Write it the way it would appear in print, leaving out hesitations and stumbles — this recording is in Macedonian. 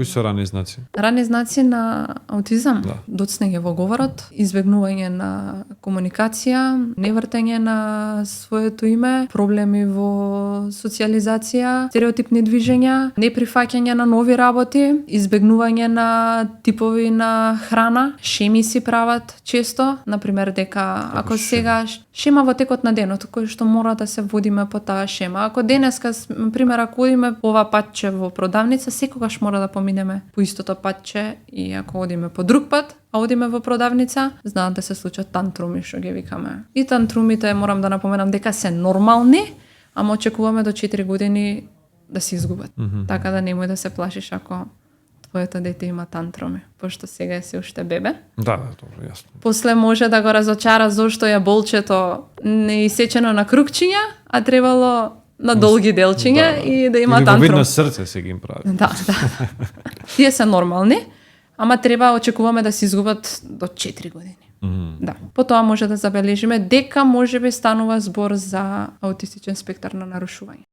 Кои се рани знаци? Рани знаци на аутизам, Да. доцнење во говорот, избегнување на комуникација, невртење на своето име, проблеми во социјализација, стереотипни движења, неприфаќање на нови работи, избегнување на типови на храна, шеми си прават често, например дека ако сега шема во текот на денот кој што мора да се водиме по таа шема. Ако денеска, например, ако одиме по ова патче во продавница, секогаш мора да поминеме по истото патче и ако одиме по друг пат, а одиме во продавница, знаат да се случат тантруми, што ги викаме. И тантрумите, морам да напоменам дека се нормални, ама очекуваме до 4 години да се изгубат. Така да немој да се плашиш ако твоето дете има тантруми, пошто сега е се уште бебе. Да, добро, јасно. После може да го разочара зошто е болчето не исечено на кругчиња, а требало на долги делчиња и да има или тантрум. Или на срце се ги им прави. Да. Тие се нормални, ама треба очекуваме да се изгубат до 4 години. Да. Потоа може да забележиме дека можеби станува збор за аутистичен спектар на нарушување.